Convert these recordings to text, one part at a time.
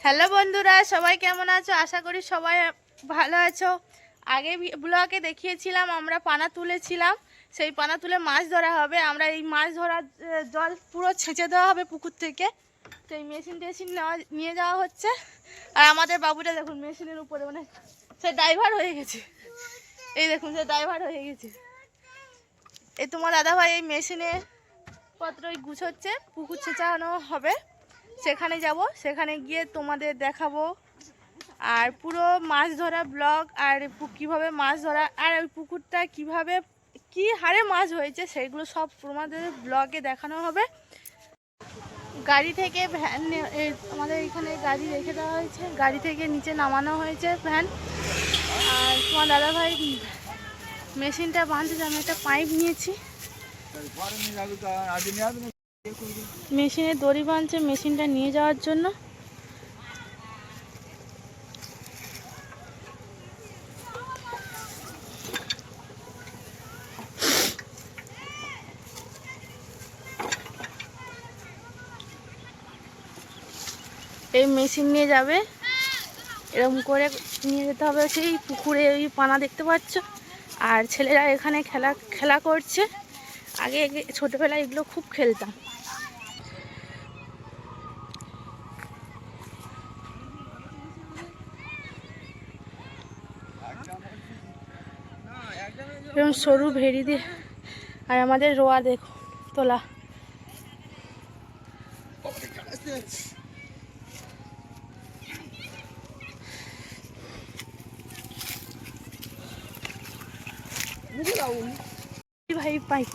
Hello বন্ধুরা, সবাই কেমন আছো? আশা করি সবাই ভালো আছো। আগে ব্লগে দেখিয়েছিলাম আমরা পানা তুলেছিলাম, সেই পানা তুলে মাছ ধরা হবে। আমরা এই মাছ ধরার জল পুরো ছেঁচে দেওয়া হবে পুকুর থেকে। সেই মেশিন টেশিন নিয়ে যাওয়া হচ্ছে। আর আমাদের বাবুটা দেখুন মেশিনের উপরে, মানে সে ড্রাইভার হয়ে গেছে। এই দেখুন সে ড্রাইভার হয়ে গেছে। এই তোমার দাদাভাই এই মেশিনে পত্র গুছোচ্ছে, পুকুর ছেঁচানো হবে। সেখানে যাব, সেখানে গিয়ে তোমাদের দেখাবো আর পুরো মাছ ধরা ব্লগ, আর কীভাবে মাছ ধরা আর ওই পুকুরটা কীভাবে কী হারে মাছ হয়েছে সেগুলো সব তোমাদের ব্লগে দেখানো হবে। গাড়ি থেকে ভ্যান আমাদের এখানে গাড়ি রেখে দেওয়া হয়েছে, গাড়ি থেকে নিচে নামানো হয়েছে ভ্যান। আর তোমার দাদাভাই মেশিনটা বাঁধছে, আমি একটা পাইপ নিয়েছি, মেশিনে দড়ি বাঁধছে মেশিনটা নিয়ে যাওয়ার জন্য। এই মেশিন নিয়ে যাবে, এরকম করে নিয়ে যেতে হবে সেই পুকুরে। ওই পানা দেখতে পাচ্ছ, আর ছেলেরা এখানে খেলা করছে। আগে ছোটোবেলায় এগুলো খুব খেলতাম। এরকম সরু ভেড়ি দিয়ে, আর আমাদের রোয়া দেখো তোলা। ভাই পাইপ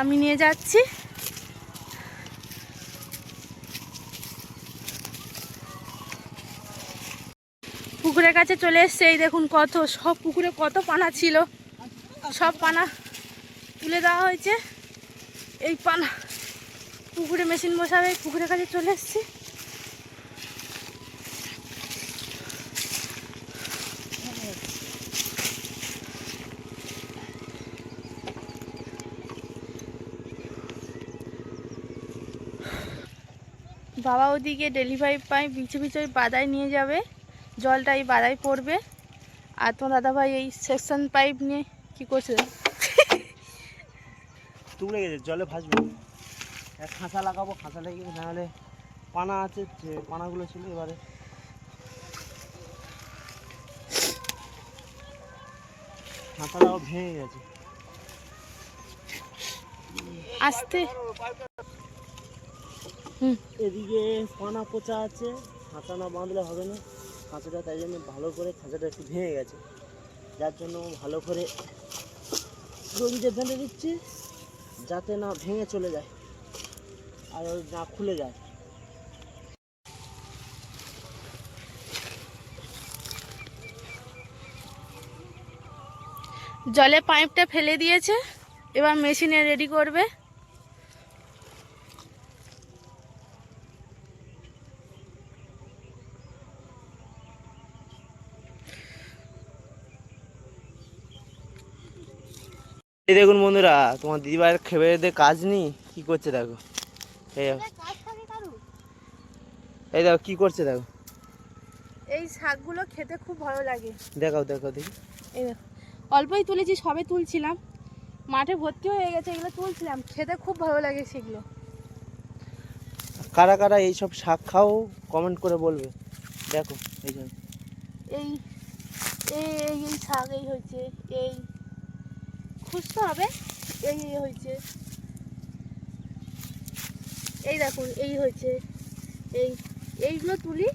আমি নিয়ে যাচ্ছি। পুকুরের কাছে চলে এসছে। এই দেখুন কত সব পুকুরে কত পানা ছিল, সব পানা তুলে দেওয়া হয়েছে। এই পানা পুকুরে মেশিন বসাবে, পুকুরের কাছে চলে এসছি। বাবা ওদিকে ডেলিভারি পাইপ বিছে বিছে ওই বাদায় নিয়ে যাবে, জলটা এই বাদায় পড়বে। আর তোমার দাদাভাই এই সেকশন পাইপ নিয়ে কি করছে, তুলে গেছে জলে ভাসবে। এক খাঁচা লাগাবো, খাঁচা লেগে গেছে, নাহলে পানা আছে, যে পানাগুলো ছিল এবারে খাঁচাটাও ভেঙে গেছে। আসতে এদিকে পানা পচা আছে, খাঁচা না বাঁধলে হবে না খাঁচাটা, তাই জন্য ভালো করে খাঁচাটা একটু ভেঙে গেছে, যার জন্য ভালো করে রবিতে ফেলে দিচ্ছি যাতে না ভেঙে চলে যায় আর না খুলে যায়। জলে পাইপটা ফেলে দিয়েছে, এবার মেশিনে রেডি করবে। এই দেখুন বন্ধুরা, তোমার দিদিভাইয়ের খেয়ে কাজ নেই, কি করছে দেখো। এই দেখো কি করছে দেখো। এই শাকগুলো খেতে খুব ভালো লাগে। দেখাও দেখাও দেখি। এই দেখো অল্পই তুলেছি, সবে তুলছিলাম, মাঠে ভর্তি হয়ে গেছে, এগুলো তুলছিলাম, খেতে খুব ভালো লাগে সেগুলো। কারা কারা এইসব শাক খাও কমেন্ট করে বলবে। দেখো এই জন্য এই এই এই শাক এই হয়েছে, এই খুঁজতে হবে, এই হয়েছে, এই দেখুন এই হয়েছে, এইগুলো তুলি।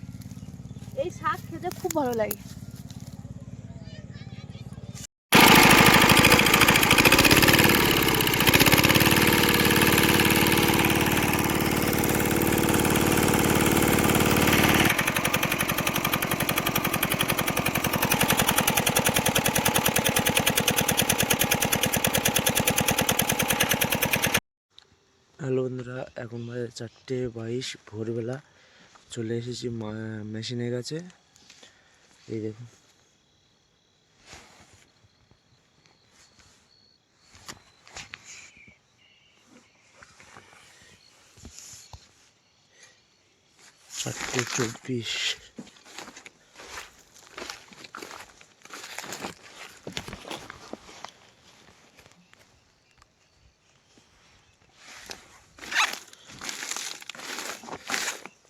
এই শাক খেতে খুব ভালো লাগে। হ্যালো বন্ধুরা, এখন বাজে 4:22 ভোরবেলা। চলে এসেছি মেশিনের কাছে। এই দেখুন 8:24।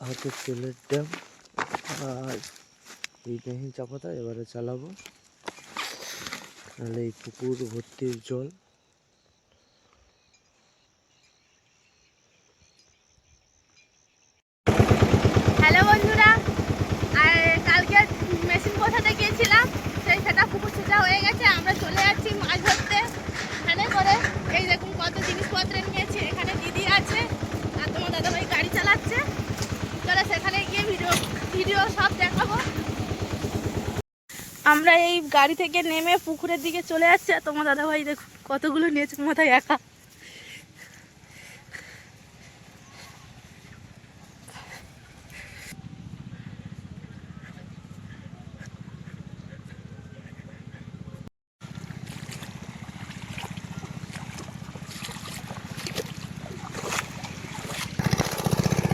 হাতে তেলের ড্যাম আর এইটাই চাপাতা এবারে চালাবো, নাহলে এই পুকুর ভর্তি জল। হ্যালো বন্ধুরা, আর কালকে মেশিন কোথাতে গিয়েছিলাম সেটা পুকুর ছেঁচা হয়ে গেছে। আমরা চলে যাচ্ছি মাছ ধরতে এখানে করে। এই দেখুন কত জিনিসপত্র নিয়েছি। এখানে দিদি আছে আর তোমার দাদাভাই গাড়ি চালাচ্ছে। চলো সেখানে গিয়ে ভিডিও সব দেখাবো। আমরা এই গাড়ি থেকে নেমে পুকুরের দিকে চলে যাচ্ছি। আর তোমার দাদাভাই দেখুন কতগুলো নিয়েছে মাথায় একা।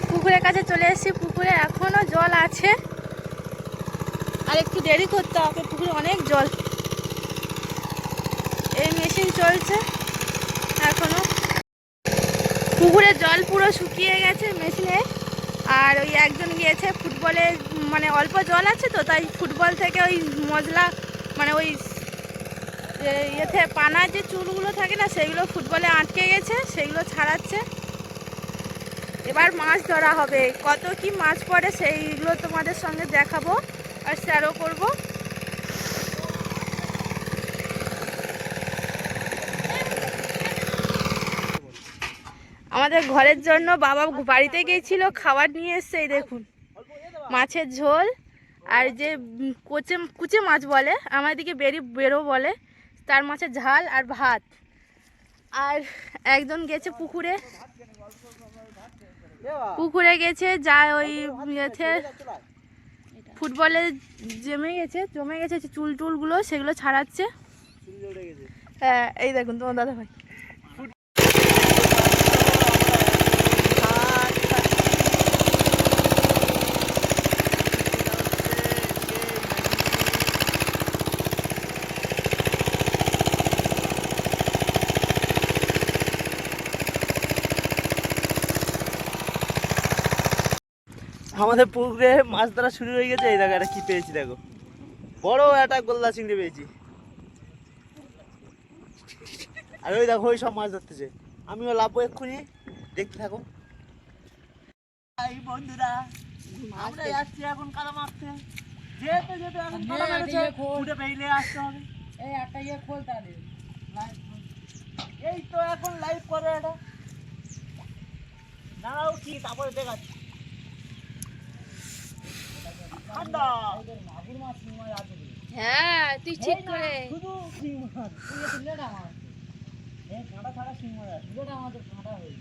পুকুরের কাছে চলে এসেছি। পুকুরে এখনো জল আছে আর একটু দেরি করতে হবে, পুকুরে অনেক জল। এই মেশিন চলছে এখনো। পুকুরে জল পুরো শুকিয়ে গেছে মেশিনে। আর ওই একজন গিয়েছে ফুটবলে, মানে অল্প জল আছে তো, তাই ফুটবল থেকে ওই মশলা মানে ওই ইয়েতে পানার যে চুলগুলো থাকে না সেগুলো ফুটবলে আটকে গেছে, সেগুলো ছাড়াচ্ছে। এবার মাছ ধরা হবে। কত কি মাছ পড়ে সেইগুলো তোমাদের সঙ্গে দেখাবো আর শেয়ারও করব। আমাদের ঘরের জন্য বাবা বাড়িতে গিয়েছিল, খাবার নিয়ে এসছে। এই দেখুন মাছের ঝোল আর যে কুচে মাছ বলে, আমার দিকে বেরো বলে, তার মাছের ঝাল আর ভাত। আর একজন গেছে পুকুরে গেছে, যা ওই ইয়েতে ফুটবলে জমে গেছে চুল টুলগুলো, সেগুলো ছাড়াচ্ছে। হ্যাঁ এই দেখুন তোমার দাদা ভাই। আমাদের পুকুরে মাছ ধরা শুরু হয়ে গেছে। এই দেখো একটা কি পেয়েছি, দেখো বড় একটা গোল্লা চিংড়ি পেয়েছি। আর ওই দেখো ওই সব মাছ ধরতেছে, আমিও লাভবো এক্ষুনি, দেখতে থাকো। বন্ধুরা আমরা যাচ্ছি এখন কাদা মারতে। যেতে যেতে এখন কাদা মেরেছে, উঠে বেরিয়ে আসতে হবে। এই একটা ইয়ে খোল তাহলে, এই তো এখন লাইভ করে এটা। দাঁড়াও কি তারপরে দেখাচ্ছি। হ্যাঁ তুই ঠিক করে শুধু শিং মাছ, তুই এত লেটা মাছ, এই কাঁটা ছাড়া শিং মাছ আছে, লেটা মাছের কাঁটা হয়ে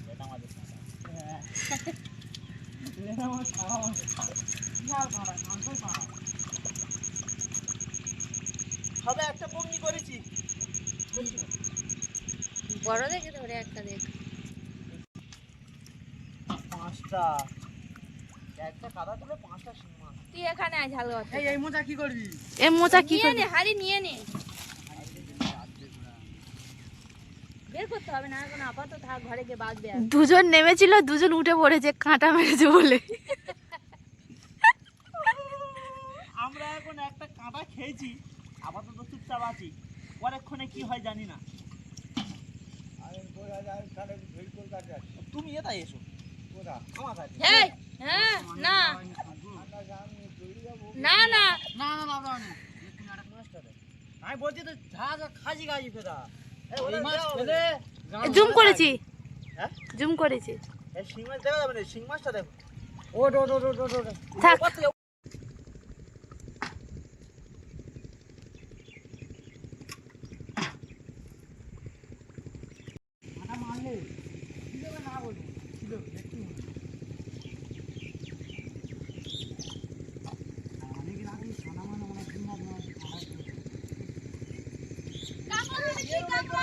লেটা মাছের কাঁটা, হ্যাঁ লেটা মাছ কাঁটা মাছ বিশাল কাঁটা, কাঁটাই কাঁটা হবে। একটা পঙ্গি করেছি, বড় দেখে ধরে একটা দেখ। পাঁচটা একটা কাদা তুলে পাঁচটা শিং মাছ। তুই এখানে আয় ঝাল করতে। এই মোচা কি করবি? এই মোচা কি করবি? হাড়ি নিয়ে নে, বের করতে হবে না এখন, আপাতত থাক, ঘরে গিয়ে বাঁধবে। দুজন নেমেছিল, দুজন উঠে পড়েছে কাঁটা মেরেছে বলে। আমরা এখন একটা কাঁটা খেয়েছি, আপাতত চুপচাপ আছি, পরেক্ষণে কি হয় জানি না। তুমি এটাই এসো, হ্যাঁ না না না আমি বলছি তো খাজি গাজি ফেরা জুম করেছি, হ্যাঁ জুম করেছি। এই শিং মাছ দেখা যাবে না, শিং মাছটা দেখো। ও থাক।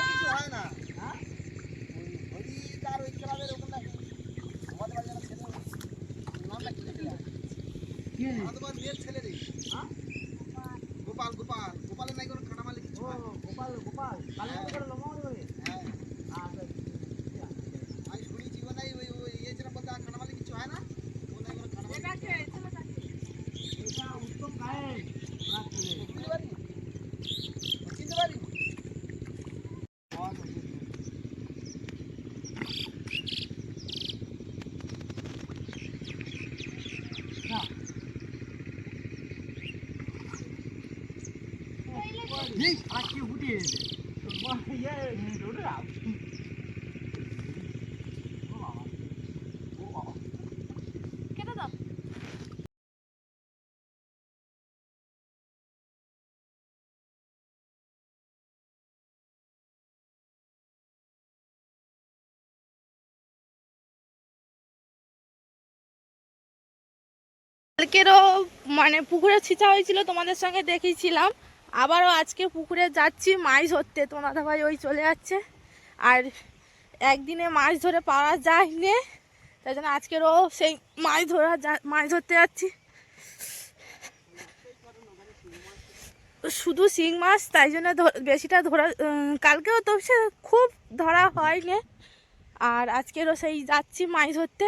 কিছু হয় না, হ্যাঁ ওই তার ওই ক্লাবের কেটে দাও। কালকেরও মানে পুকুরে ছিঁচা হয়েছিল, তোমাদের সঙ্গে দেখিয়েছিলাম। আবারও আজকে পুকুরে যাচ্ছি মাছ ধরতে। তোমার দাদা ভাই ওই চলে যাচ্ছে, আর একদিনে মাছ ধরে পাওয়া যায় না, তাই জন্য আজকেরও সেই মাছ ধরতে যাচ্ছি। শুধু শিং মাছ, তাই জন্য বেশিটা ধরা, কালকেও তো সে খুব ধরা হয়নি, আর আজকেরও সেই যাচ্ছি মাছ ধরতে।